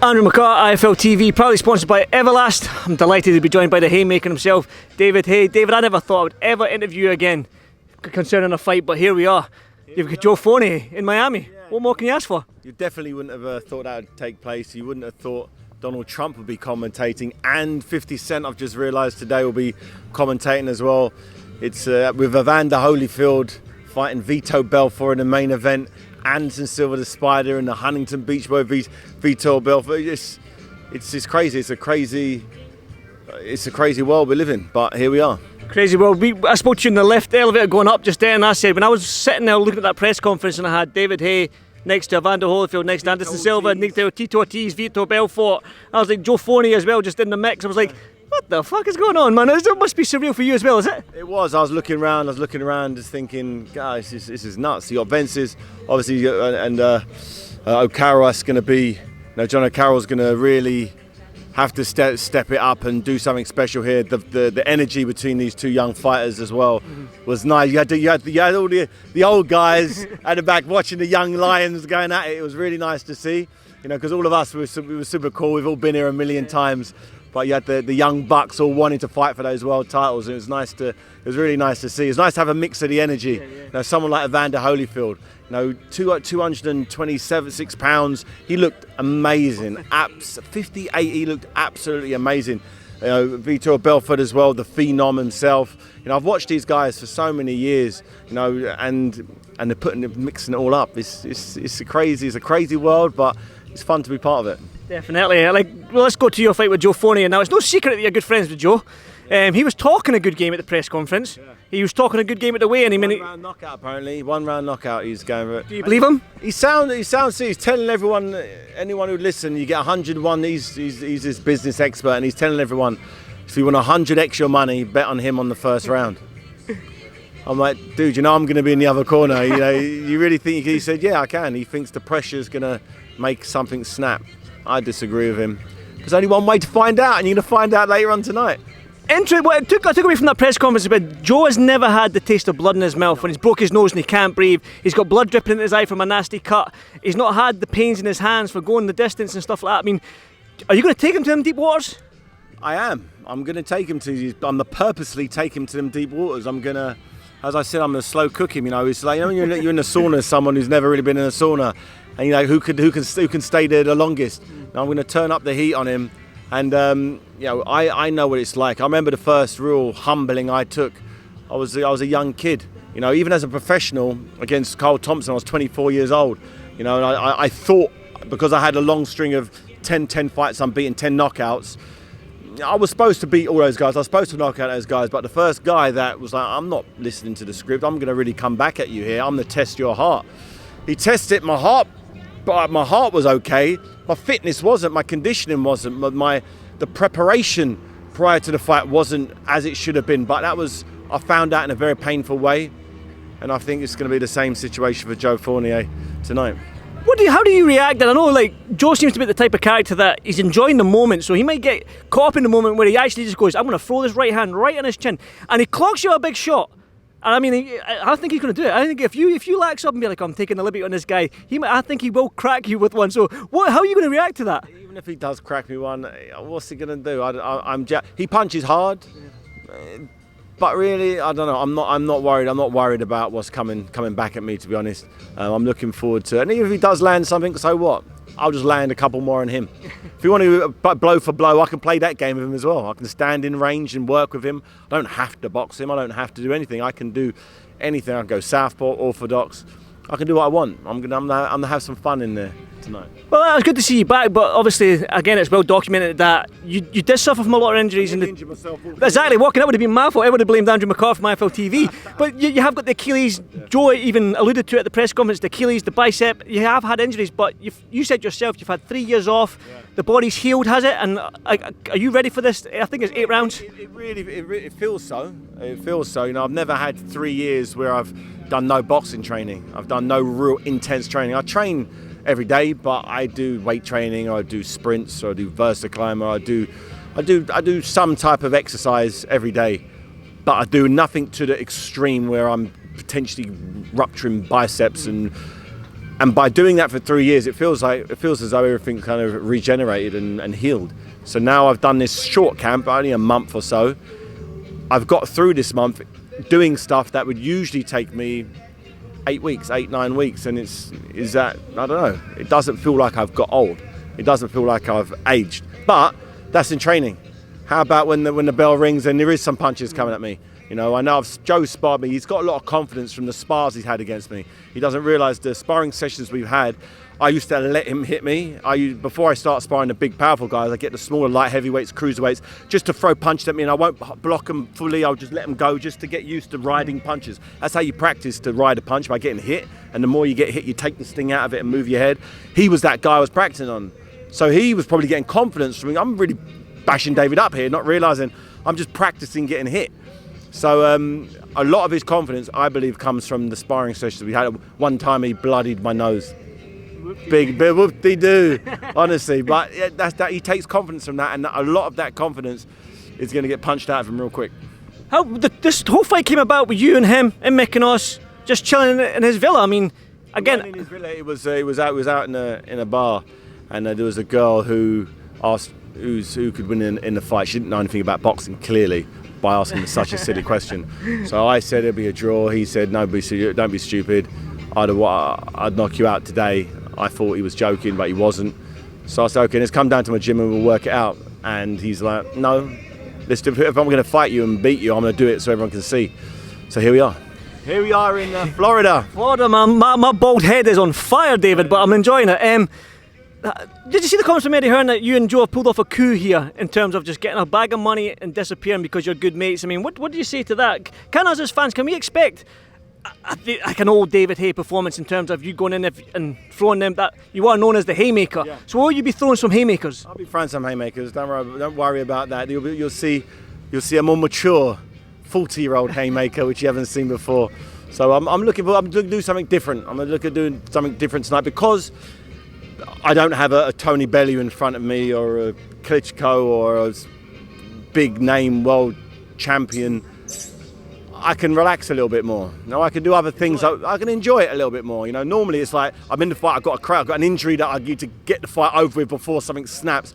Andrew McCART, IFL TV, proudly sponsored by Everlast. I'm delighted to be joined by the Haymaker himself, David Haye. David, I never thought I would ever interview you again concerning a fight, but here we are. You've got Joe Fournier in Miami. Yeah. What more can you ask for? You definitely wouldn't have thought that would take place. You wouldn't have thought Donald Trump would be commentating, and 50 Cent, I've just realised today, will be commentating as well. It's with Evander Holyfield fighting Vito Belfort in the main event. Anderson Silva the Spider and the Huntington Beach Boy Vito Belfort. It's crazy. It's a crazy world we live in. But here we are. Crazy world. I spoke to you in the lift elevator going up just there, and I said when I was sitting there looking at that press conference and I had David Haye next to Evander Holyfield, next to Anderson Silva, Tito Ortiz, Vito Belfort. I was like Joe Fournier as well, just in the mix. I was like, what the fuck is going on, man? It must be surreal for you as well, is it? It was. I was looking around, just thinking, guys, this is nuts. You got Vences, obviously, and O'Carroll's going to be, John O'Carroll's going to really have to step it up and do something special here. The energy between these two young fighters as well was nice. You had all the old guys at the back watching the young lions going at it. It was really nice to see, because all of us we were super cool. We've all been here a million times. But you had the young bucks all wanting to fight for those world titles. It was really nice to see. It was nice to have a mix of the energy. Someone like Evander Holyfield, 226 pounds. He looked amazing. 58, he looked absolutely amazing. Vito Belfort as well, the phenom himself. I've watched these guys for so many years. And they're mixing it all up. It's a crazy world, but it's fun to be part of it. Definitely. Let's go to your fight with Joe Fournier. Now, it's no secret that you're good friends with Joe. He was talking a good game at the press conference. Yeah. He was talking a good game at the weigh-in. One round knockout, apparently. 1 round knockout he's going for. Do you believe him? He sounds. He's telling anyone who listen, you get 101. He's his business expert, and he's telling everyone, if you want 100 extra money, bet on him on the first round. I'm like, dude, I'm going to be in the other corner. You really think? He said, yeah, I can. He thinks the pressure's going to make something snap. I disagree with him. There's only one way to find out, and you're going to find out later on tonight. What I took away from that press conference about Joe has never had the taste of blood in his mouth when he's broke his nose and he can't breathe. He's got blood dripping in his eye from a nasty cut. He's not had the pains in his hands for going the distance and stuff like that. I mean, are you going to take him to them deep waters? I am. I'm going to take him to. I'm going to purposely take him to them deep waters. I'm going to, as I said, I'm going to slow cook him. It's like when you're in the sauna, someone who's never really been in a sauna. And who can stay there the longest? Now I'm going to turn up the heat on him, and I know what it's like. I remember the first real humbling I took. I was a young kid, even as a professional against Carl Thompson. I was 24 years old, and I thought because I had a long string of 10 fights unbeaten, 10 knockouts. I was supposed to beat all those guys. I was supposed to knock out those guys, but the first guy that was like, I'm not listening to the script. I'm going to really come back at you here. I'm going to test your heart. He tested my heart. But my heart was okay. My fitness wasn't. My conditioning wasn't. The preparation prior to the fight wasn't as it should have been. But I found out in a very painful way, and I think it's going to be the same situation for Joe Fournier tonight. How do you react? And I know, Joe seems to be the type of character that he's enjoying the moment, so he might get caught up in the moment where he actually just goes, "I'm going to throw this right hand right on his chin," and he clocks you a big shot. And I mean, I think he's going to do it. I think if you lax up and be like, I'm taking the liberty on this guy, I think he will crack you with one. So how are you going to react to that? Even if he does crack me one, what's he going to do? He punches hard, but really, I don't know. I'm not worried. I'm not worried about what's coming back at me. To be honest, I'm looking forward to it. And even if he does land something, so what? I'll just land a couple more on him. If you want to blow for blow, I can play that game with him as well. I can stand in range and work with him. I don't have to box him. I don't have to do anything. I can do anything. I can go southpaw, orthodox. I can do what I want. I'm gonna have some fun in there tonight. Well, it's good to see you back, but obviously, again, it's well documented that you did suffer from a lot of injuries. I injured myself. Exactly, walking out would have been my fault. I would have blamed Andrew McCART from IFL TV. But you have got the Achilles. Joe even alluded to it at the press conference, the Achilles, the bicep. You have had injuries, but you said yourself you've had 3 years off. Yeah. The body's healed, has it? And are you ready for this? I think it's 8 rounds. It really feels so. It feels so. I've never had 3 years where I've done no boxing training. I've done no real intense training. I train every day, but I do weight training, or I do sprints, or I do VersaClimber, I do some type of exercise every day, but I do nothing to the extreme where I'm potentially rupturing biceps, and by doing that for 3 years, it feels as though everything kind of regenerated and healed. So now I've done this short camp, only a month or so. I've got through this month doing stuff that would usually take me 8 weeks, 9 weeks, and I don't know. It doesn't feel like I've got old. It doesn't feel like I've aged. But that's in training. How about when the bell rings and there is some punches coming at me? I know Joe sparred me. He's got a lot of confidence from the spars he's had against me. He doesn't realise the sparring sessions we've had, I used to let him hit me. Before I start sparring the big, powerful guys, I get the smaller light heavyweights, cruiserweights, just to throw punches at me, and I won't block them fully. I'll just let them go just to get used to riding punches. That's how you practice to ride a punch, by getting hit. And the more you get hit, you take the sting out of it and move your head. He was that guy I was practicing on. So he was probably getting confidence from me. I'm really bashing David up here, not realising I'm just practicing getting hit. So a lot of his confidence, I believe, comes from the sparring sessions we had. One time he bloodied my nose. Big whoop-de-doo, honestly. But that's that. He takes confidence from that, and a lot of that confidence is going to get punched out of him real quick. How this whole fight came about with you and him in Mykonos, just chilling in his villa. I mean, again, in his villa, it was out in a bar, and there was a girl who asked who could win in the fight. She didn't know anything about boxing, clearly, by asking such a silly question. So I said it'd be a draw. He said, no, don't be stupid. I'd knock you out today. I thought he was joking, but he wasn't. So I said, okay, let's come down to my gym and we'll work it out. And he's like, no, if I'm going to fight you and beat you, I'm going to do it so everyone can see. So here we are. Here we are in Florida. Florida, man. My bald head is on fire, David, but I'm enjoying it. Did you see the comments from Eddie Hearn that you and Joe have pulled off a coup here in terms of just getting a bag of money and disappearing because you're good mates? I mean, what do you say to that? Can us as fans, can we expect like an old David Haye performance in terms of you going in and throwing them that you are known as the haymaker? Yeah. So will you be throwing some haymakers? I'll be throwing some haymakers. Don't worry about that. You'll see a more mature 40-year-old haymaker which you haven't seen before. So I'm looking to do something different. I'm looking at doing something different tonight because I don't have a Tony Bellew in front of me, or a Klitschko, or a big name world champion. I can relax a little bit more. I can do other things. I can enjoy it a little bit more. Normally it's like I'm in the fight, I've got a crowd, I've got an injury that I need to get the fight over with before something snaps.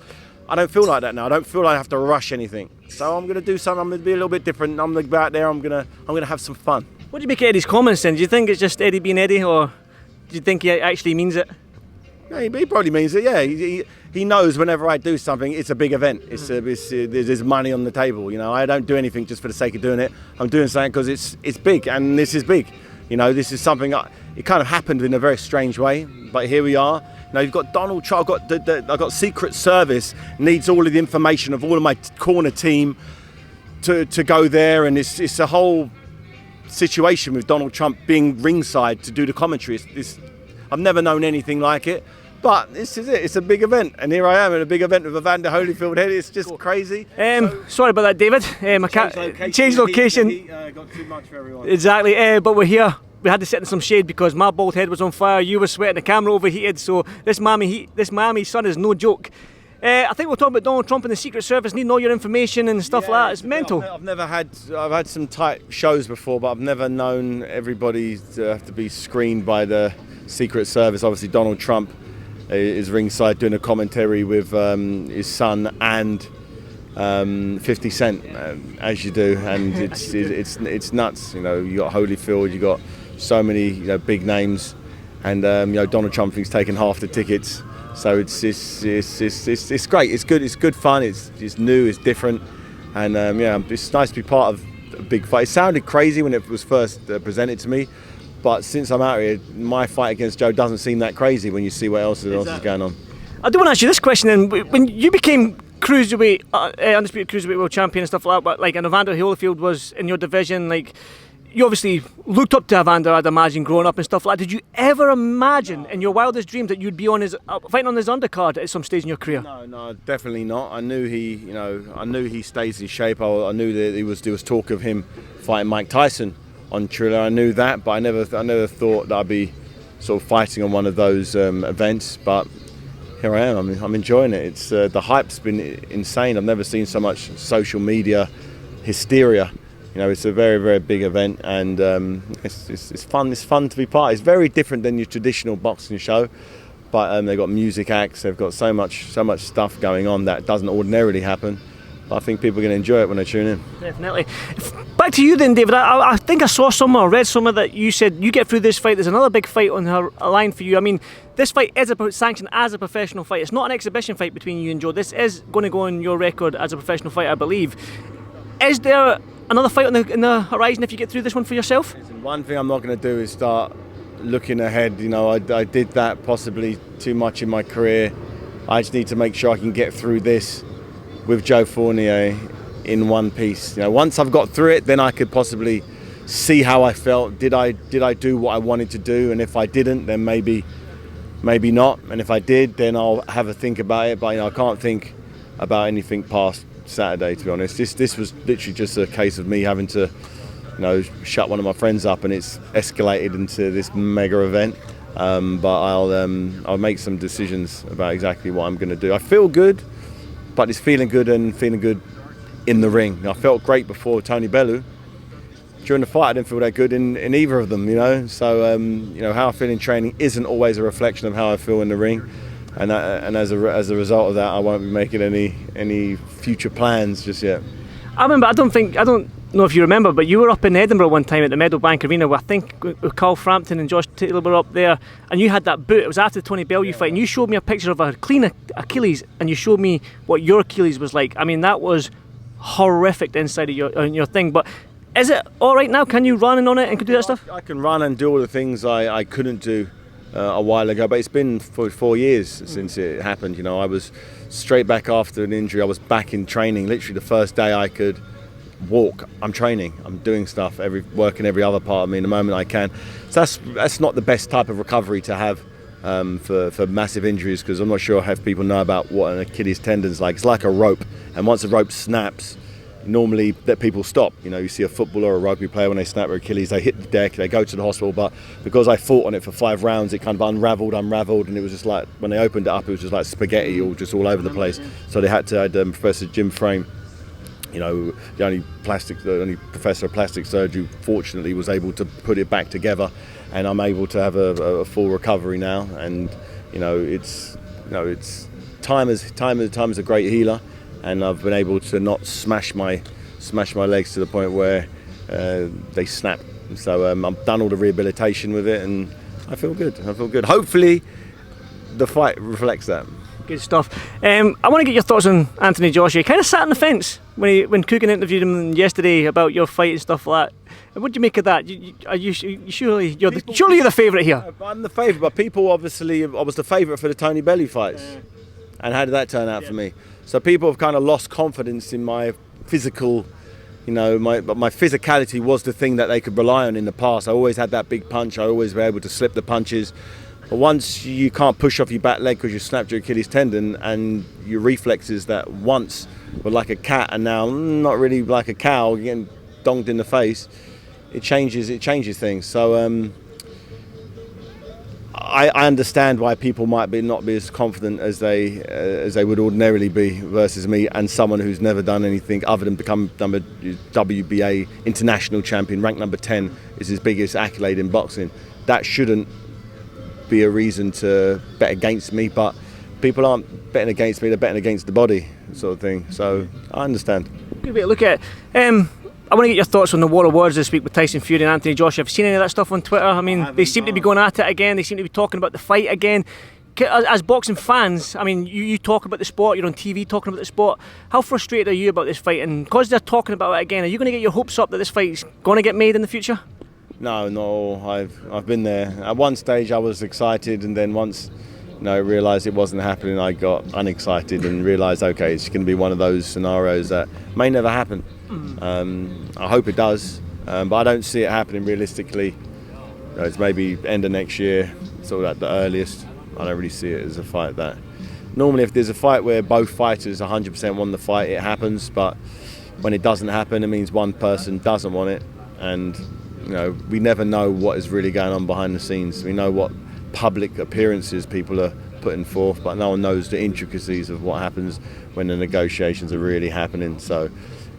I don't feel like that now. I don't feel like I have to rush anything. So I'm going to do something. I'm going to be a little bit different. I'm going to go out there. I'm going to have some fun. What do you make of Eddie's comments then? Do you think it's just Eddie being Eddie, or do you think he actually means it? Yeah, he probably means it. Yeah, he knows whenever I do something, it's a big event. There's money on the table. I don't do anything just for the sake of doing it. I'm doing something because it's big, and this is big. This is something. It kind of happened in a very strange way, but here we are. You've got Donald Trump. I've got Secret Service needs all of the information of all of my corner team to go there, and it's a whole situation with Donald Trump being ringside to do the commentary. I've never known anything like it. But this is it. It's a big event, and here I am in a big event with Evander Holyfield head. It's just crazy. Sorry about that, David. Changed location. Got too much for everyone. Exactly. But we're here. We had to sit in some shade because my bald head was on fire. You were sweating. The camera overheated. So this Miami sun is no joke. I think we're talking about Donald Trump and the Secret Service needing all your information and stuff like that. It's mental. I've had some tight shows before, but I've never known everybody to have to be screened by the Secret Service. Obviously, Donald Trump is ringside doing a commentary with his son and 50 Cent, as you do, and it's nuts. You got Holyfield, you got so many big names, and Donald Trump thinks taking half the tickets. So it's great. It's good fun. It's new. It's different, and it's nice to be part of a big fight. It sounded crazy when it was first presented to me, But since I'm out here, my fight against Joe doesn't seem that crazy when you see what else is going on. I do want to ask you this question then. When you became cruiserweight, undisputed cruiserweight world champion and stuff like that, but like, and Evander Holyfield was in your division, like, you obviously looked up to Evander, I'd imagine, growing up and stuff like that. Did you ever imagine in your wildest dreams that you'd be on his fighting on his undercard at some stage in your career? No, definitely not. I knew he stays in shape. I knew that there was talk of him fighting Mike Tyson on Triller. I knew that, but I never thought that I'd be sort of fighting on one of those events. But here I am. I'm enjoying it. It's the hype's been insane. I've never seen so much social media hysteria. It's a very, very big event, and it's fun. It's fun to be part. It's very different than your traditional boxing show, but they've got music acts. They've got so much stuff going on that doesn't ordinarily happen. But I think people are going to enjoy it when they tune in. Definitely. Back to you then, David. I think I saw somewhere, or read somewhere that you said you get through this fight, there's another big fight on the line for you. I mean, this fight is sanctioned as a professional fight. It's not an exhibition fight between you and Joe. This is going to go on your record as a professional fight, I believe. Is there another fight in the horizon if you get through this one for yourself? One thing I'm not going to do is start looking ahead. I did that possibly too much in my career. I just need to make sure I can get through this with Joe Fournier in one piece. Once I've got through it, then I could possibly see how I felt. Did I do what I wanted to do? And if I didn't, then maybe not. And if I did, then I'll have a think about it. But I can't think about anything past Saturday, to be honest. This was literally just a case of me having to shut one of my friends up, and it's escalated into this mega event. But I'll make some decisions about exactly what I'm going to do. I feel good, but it's feeling good in the ring. I felt great before Tony Bellew. During the fight, I didn't feel that good in either of them. So how I feel in training isn't always a reflection of how I feel in the ring. And as a result of that, I won't be making any future plans just yet. I remember. I don't know if you remember, but you were up in Edinburgh one time at the Meadowbank Arena, where I think with Carl Frampton and Josh Taylor were up there, and you had that boot. It was after the Tony Bellew fight, and you showed me a picture of a clean Achilles, and you showed me what your Achilles was like. I mean, that was horrific inside of your thing. But is it all right now? Can you run on it and can do that stuff? I can run and do all the things I couldn't do a while ago, but it's been 4 years since it happened. I was straight back after an injury. I was back in training. Literally the first day I could walk, I'm training. I'm doing stuff, working every other part of me in the moment I can. So that's not the best type of recovery to have for massive injuries, because I'm not sure if people know about what an Achilles tendon's like. It's like a rope, and once the rope snaps, normally that people stop. You see a footballer or a rugby player, when they snap their Achilles, they hit the deck, they go to the hospital. But because I fought on it for 5 rounds, it kind of unraveled, and it was just like, when they opened it up, it was just like spaghetti all over the place. So they had Professor Jim Frame, the only professor of plastic surgery, fortunately was able to put it back together, and I'm able to have a full recovery now. And it's time is a great healer. And I've been able to not smash my legs to the point where they snap. So I've done all the rehabilitation with it, and I feel good. Hopefully, the fight reflects that. Good stuff. I want to get your thoughts on Anthony Joshua. He kind of sat on the fence when Coogan interviewed him yesterday about your fight and stuff like that. What do you make of that? Surely you're the favourite here. I'm the favourite, but people obviously, I was the favourite for the Tony Bellew fights. And how did that turn out for me? So people have kind of lost confidence in my physical, my physicality was the thing that they could rely on in the past. I always had that big punch. I always were able to slip the punches. But once you can't push off your back leg because you snapped your Achilles tendon, and your reflexes that once were like a cat and now not really like a cow, getting donked in the face, it changes things. So I understand why people might not be as confident as they would ordinarily be versus me, and someone who's never done anything other than become WBA international champion, ranked number 10 is his biggest accolade in boxing. That shouldn't be a reason to bet against me, but people aren't betting against me, they're betting against the body, sort of thing. So I understand. Good way to look at it. I want to get your thoughts on the War of Words this week with Tyson Fury and Anthony Joshua. Have you seen any of that stuff on Twitter? I mean, they seem to be going at it again. They seem to be talking about the fight again. As boxing fans, I mean, you talk about the sport, you're on TV talking about the sport. How frustrated are you about this fight? And because they're talking about it again, are you going to get your hopes up that this fight's going to get made in the future? No, no, I've been there. At one stage I was excited, and then once realised it wasn't happening, I got unexcited and realised, okay, it's going to be one of those scenarios that may never happen. I hope it does, but I don't see it happening realistically. It's maybe end of next year, sort of at the earliest. I don't really see it as a fight that. Normally, if there's a fight where both fighters 100% want the fight, it happens. But when it doesn't happen, it means one person doesn't want it, and we never know what is really going on behind the scenes. We know what public appearances people are putting forth, but no one knows the intricacies of what happens when the negotiations are really happening. So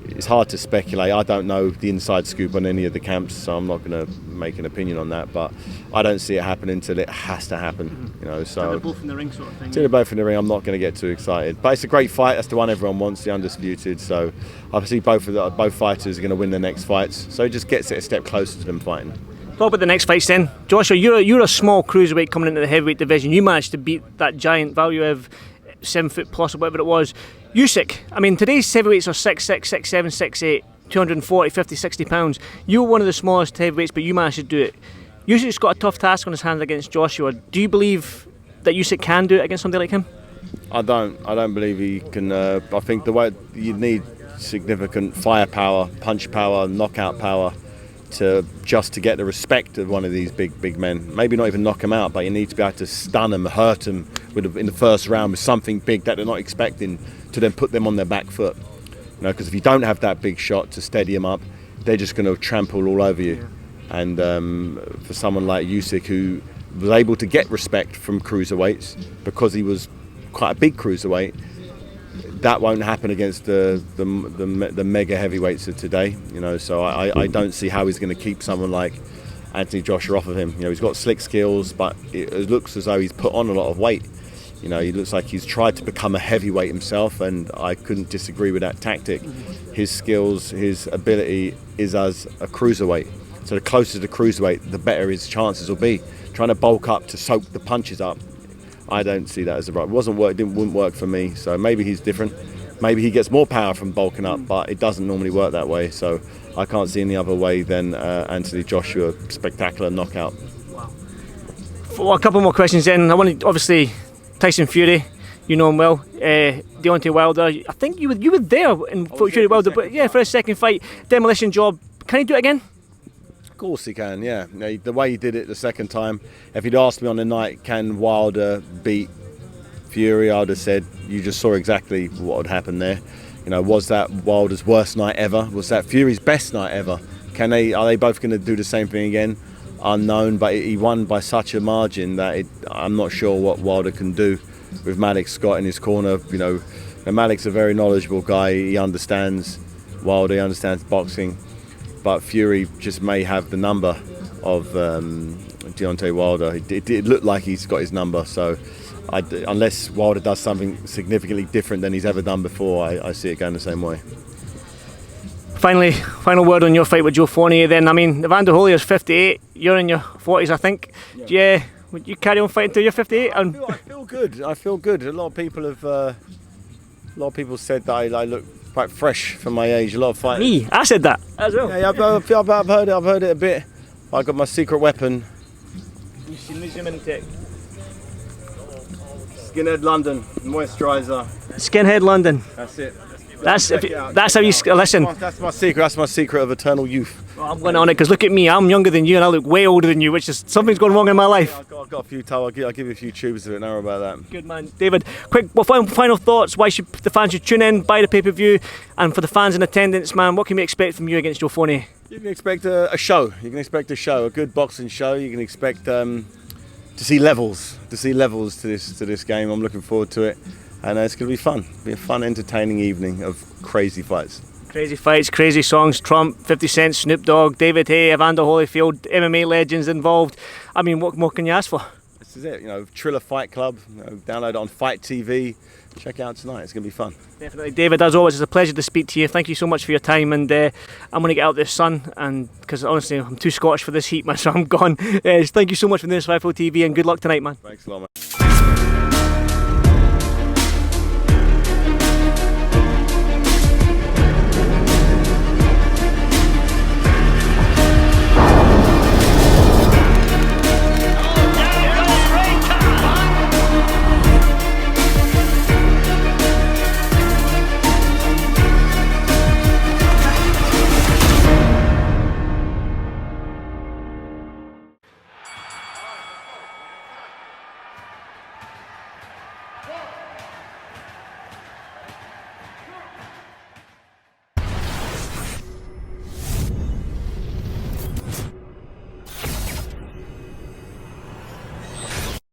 it's hard to speculate. I don't know the inside scoop on any of the camps, so I'm not going to make an opinion on that. But I don't see it happening until it has to happen. So they're both in the ring, sort of thing. Until they're both in the ring, I'm not going to get too excited. But it's a great fight. That's the one everyone wants, the undisputed. So I see both fighters are going to win their next fights. So it just gets it a step closer to them fighting. Talk about the next fights then. Joshua, you're a small cruiserweight coming into the heavyweight division. You managed to beat that giant value of 7 foot plus or whatever it was. Usyk, I mean, today's heavyweights are 6'6", 6'7", 6'8", 240, 50, 60 pounds. You were one of the smallest heavyweights, but you managed to do it. Usyk's got a tough task on his hands against Joshua. Do you believe that Usyk can do it against somebody like him? I don't believe he can. I think the way you need significant firepower, punch power, knockout power to get the respect of one of these big men. Maybe not even knock him out, but you need to be able to stun him, hurt him in the first round with something big that they're not expecting, to then put them on their back foot. Because if you don't have that big shot to steady him up, they're just going to trample all over you. And for someone like Usyk, who was able to get respect from cruiserweights because he was quite a big cruiserweight, that won't happen against the mega heavyweights of today. So I don't see how he's going to keep someone like Anthony Joshua off of him. He's got slick skills, but it looks as though he's put on a lot of weight. He looks like he's tried to become a heavyweight himself, and I couldn't disagree with that tactic. His skills, his ability is as a cruiserweight. So the closer to cruiserweight, the better his chances will be. Trying to bulk up to soak the punches up, I don't see that as the right. It wouldn't work for me. So maybe he's different. Maybe he gets more power from bulking up, but it doesn't normally work that way. So I can't see any other way than Anthony Joshua, spectacular knockout. Wow. Well, a couple more questions then. I want to, obviously, Tyson Fury, you know him well. Deontay Wilder, I think you were there in Fury Wilder, but yeah, for a second fight, demolition job. Can he do it again? Of course he can, yeah. The way he did it the second time, if he'd asked me on the night, can Wilder beat Fury, I would have said, you just saw exactly what would happen there. Was that Wilder's worst night ever? Was that Fury's best night ever? Are they both going to do the same thing again? Unknown, but he won by such a margin that I'm not sure what Wilder can do with Malik Scott in his corner. And Malik's a very knowledgeable guy. He understands Wilder, he understands boxing, but Fury just may have the number of Deontay Wilder. It looked like he's got his number, so unless Wilder does something significantly different than he's ever done before, I see it going the same way. Finally, final word on your fight with Joe Fournier then. I mean, Evander Holier's 58, you're in your 40s, I think. Yeah. Would you carry on fighting until you're 58? I feel good. I feel good. A lot of people said that I look quite fresh for my age. A lot of fighters. Me? I said that as well. Yeah, I've heard it a bit. I got my secret weapon. You see, zoom in and take. Skinhead London moisturiser. Skinhead London. That's it. That's how you listen. That's my secret. That's my secret of eternal youth. Well, I'm going on it because look at me. I'm younger than you and I look way older than you, which is something's gone wrong in my life. I've got a few towels. I'll give you a few tubes of it. Don't worry about that. Good man, David. Quick, final thoughts. Why should the fans should tune in, buy the pay-per-view, and for the fans in attendance, man, what can we expect from you against Joe Fournier? You can expect a show. You can expect a good boxing show. You can expect to see levels to this game. I'm looking forward to it. And it's going to be fun. It'll be a fun, entertaining evening of crazy fights. Crazy fights, crazy songs. Trump, 50 Cent, Snoop Dogg, David Haye, Evander Holyfield, MMA legends involved. I mean, what more can you ask for? This is it. Triller Fight Club. Download it on Fight TV. Check it out tonight. It's going to be fun. Definitely. David, as always, it's a pleasure to speak to you. Thank you so much for your time. And I'm going to get out this sun, and because honestly, I'm too Scottish for this heat, man, so I'm gone. Thank you so much for doing this for FO TV, and good luck tonight, man. Thanks a lot, man.